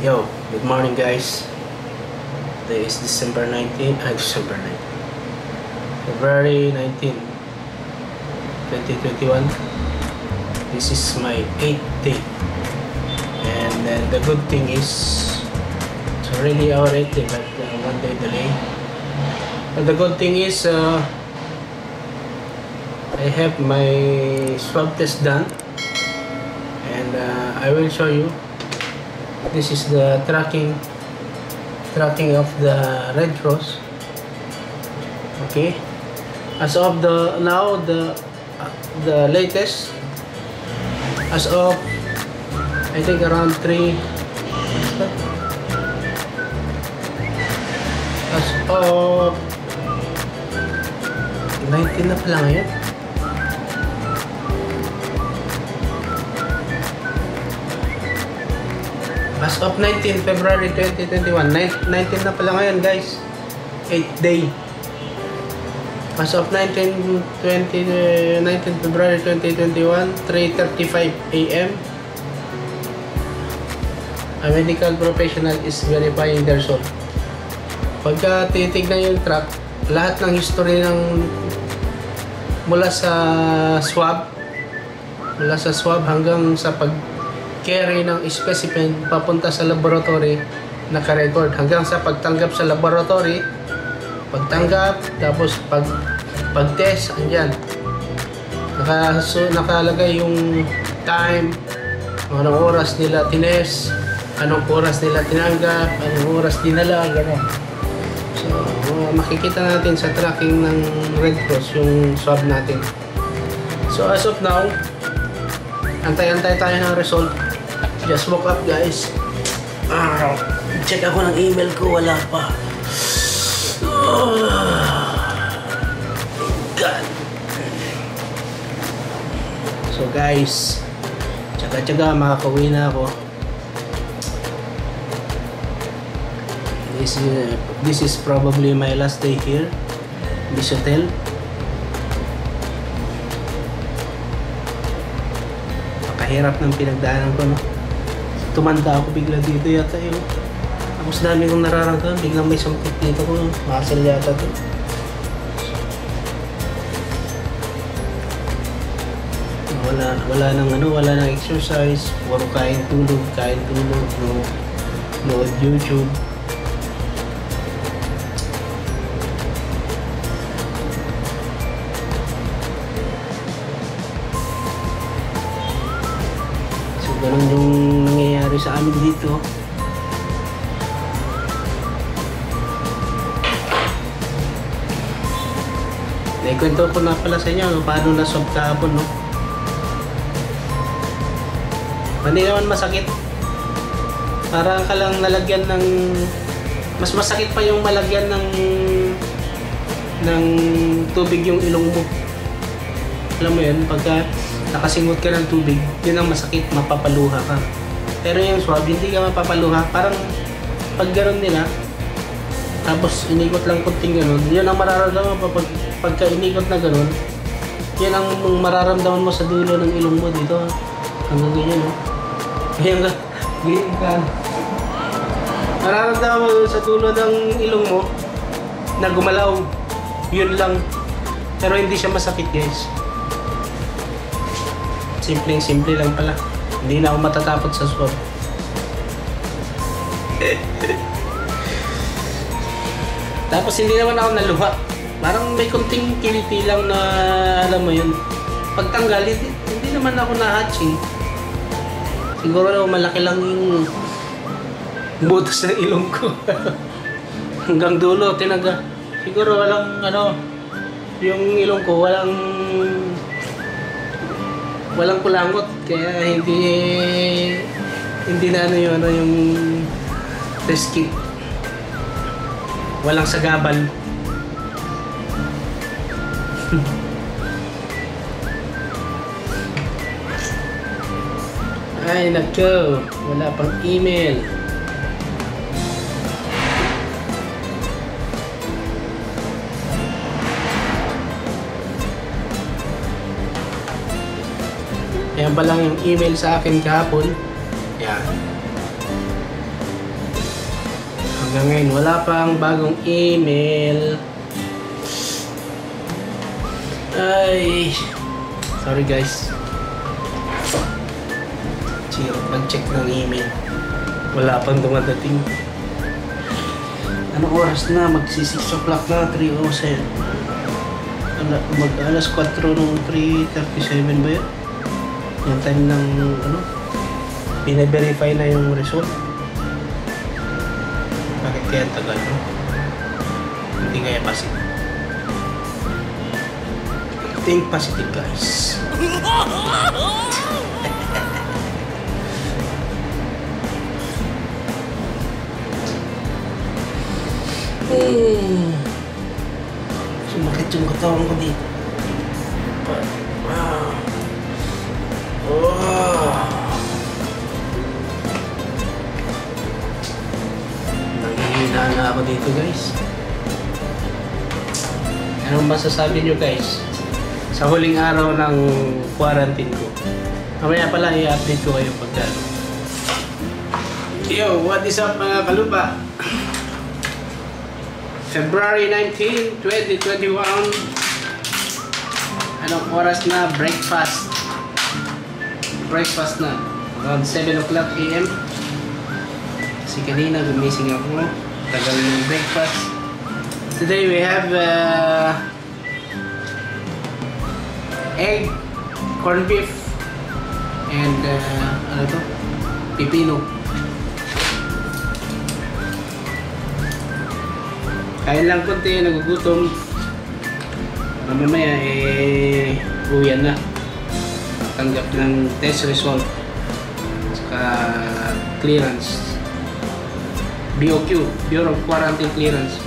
Yo, good morning guys. Today is December 19, February 19, 2021. This is my 8th day. And then the good thing is, it's already our 8th day, but one day delay. But the good thing is, I have my swab test done. And I will show you. This is the tracking of the Red Cross. Okay, as of the latest, as of I think around 3, as of 19 na pala ngayon. As of 19 February 2021, 19 na pala ngayon guys, 8th day. As of 19 February 2021, 3:35 AM, a medical professional is verifying their soul. Pagka titignan yung track, lahat ng history ng mula sa swab hanggang sa pag-carry ng specimen papunta sa laboratory, naka-record hanggang sa pagtanggap sa laboratory, tapos pag-test, andyan nakalagay yung time, anong oras nila tinest, anong oras nila tinanggap, anong oras dinala, gano'n. So makikita natin sa tracking ng Red Cross yung swab natin. So as of now, antay-antay tayo ng result. Just woke up guys. Check ako ng email ko, wala pa. God. So guys, tsaga-tsaga makakauwi na ako. This is probably my last day here in this hotel. Napakahirap ng pinagdaanan ko, no? Tumanda ako bigla dito yata yun. Tapos dami kong nararamdaman, biglang may sungkit dito ko, muscle yata to. Wala nang exercise, puro kain tulog, nood YouTube. So ganun yung nangyayari sa amin dito. Naikwento ko na pala sa inyo paano na-swab kahapon, no? Hindi naman masakit. Parang ka lang nalagyan ng... Mas masakit pa yung malagyan ng tubig yung ilong mo. Alam mo yun, pagka nakasingot ka ng tubig, yun ang masakit, mapapaluha ka. Pero yung swab, hindi ka mapapaluha. Parang pag gano'n nila, tapos inikot lang kunting gano'n, yun ang mararamdaman mo pagka inikot na gano'n. Yan ang mararamdaman mo sa dulo ng ilong mo dito. Hanggang ganyan, no? Ganyan ka. Mararamdaman mo sa dulo ng ilong mo na gumalaw. Yun lang. Pero hindi siya masakit, guys. Simple lang pala. Hindi na ako matatakot sa swab. Tapos hindi naman ako naluha. Parang may konting kiliti lang na alam mo yun. Pagtanggal, hindi naman ako na-hatching. Siguro malaki lang yung butas ng ilong ko. Hanggang dulo, tinaga. Siguro walang yung ilong ko walang kulangot. Kaya hindi na yung test kit. Walang sagabal. Ay, nako. Wala pang email. Ayan pa lang yung email sa akin kahapon. Ayan. Hanggang ngayon, wala pang bagong email. Ay, sorry guys. Chiro, mag-check ng email. Wala pang dumadating. Anong oras na? Magsi 6 o'clock na, 3:07. Mag-alas 4 nung 3:37 ba yun? Yung time ng bine-verify na yung result. Bakit kaya tagal, no? Hindi kaya positive. Think positive, guys. Sumakit yung katawan ko dito. Nanghihina na ako dito, guys. Anong masasabi nyo, guys? Sa huling araw ng quarantine ko. Mamaya pala i-update ko kayo pagka. Yo, what is up mga kalupa? February 19, 2021. Anong oras na? Breakfast. Breakfast na. Around 7 o'clock AM. Kasi kanina gumising ako. Tagal ng breakfast. Today we have egg, corned beef, and pipino. Kain lang konti, nagugutom. Mamaya uwian na. Tanggap ng test result. Saka clearance. BOQ, Bureau of Quarantine Clearance.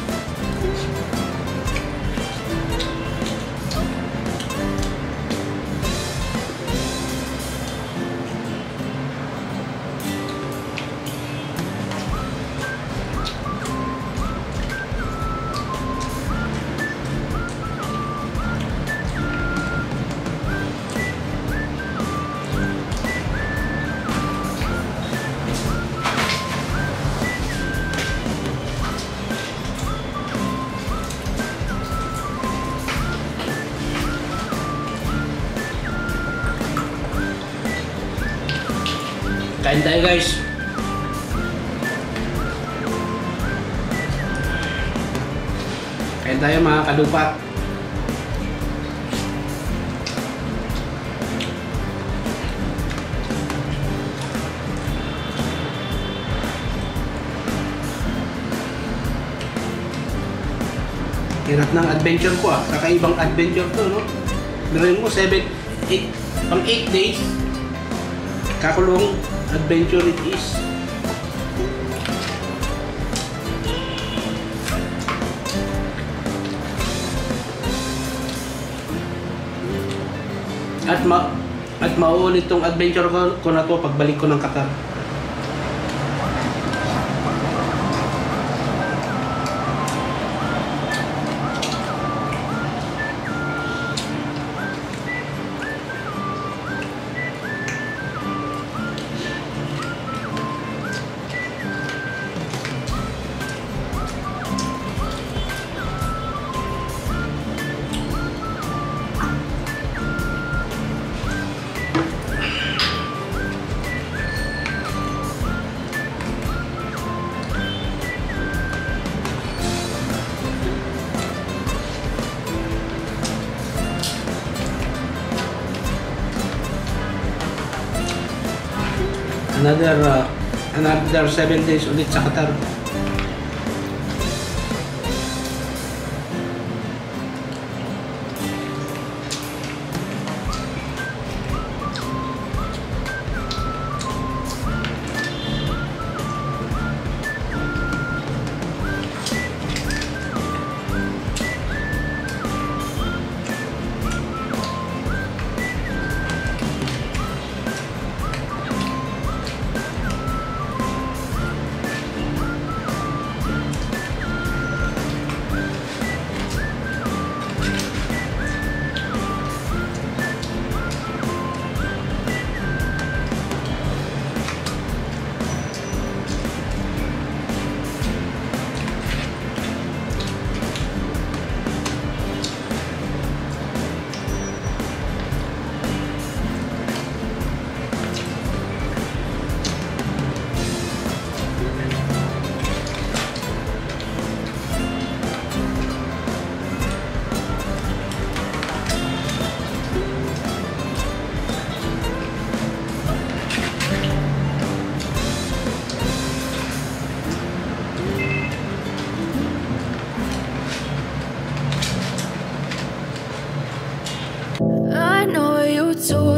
Kain tayo guys. Kain tayo mga kalupa. Hirap ng adventure ko Kakaibang adventure to, no? Meron mo 7, 8, pang 8 days. Kakulong adventure it is. At mauulit tong adventure ko na to pagbalik ko ng Qatar. Another 7 days ulit sa Qatar.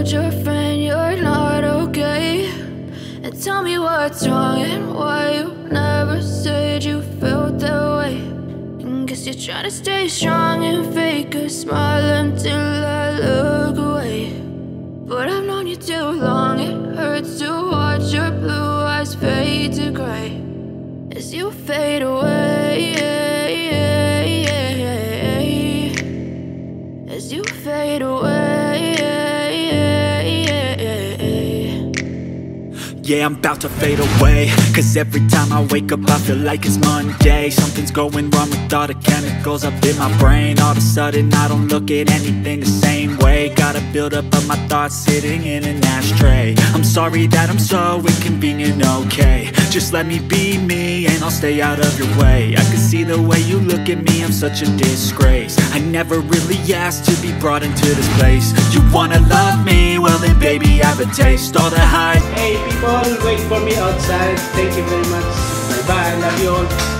told your friend you're not okay, and tell me what's wrong and why you never said you felt that way. And guess you're trying to stay strong and fake a smile until I look away. But I've known you too long, it hurts to watch your blue eyes fade to gray as you fade away, as you fade away. Yeah, I'm about to fade away, cause every time I wake up I feel like it's Monday. Something's going wrong with all the chemicals up in my brain. All of a sudden I don't look at anything the same way. Gotta build up of my thoughts sitting in an ashtray. I'm sorry that I'm so inconvenient, okay. Just let me be me and I'll stay out of your way. I can see the way you look at me, I'm such a disgrace. I never really asked to be brought into this place. You wanna love me? Well then baby, have a taste. All the highs. Hey people, wait for me outside. Thank you very much. Bye bye. Love you all.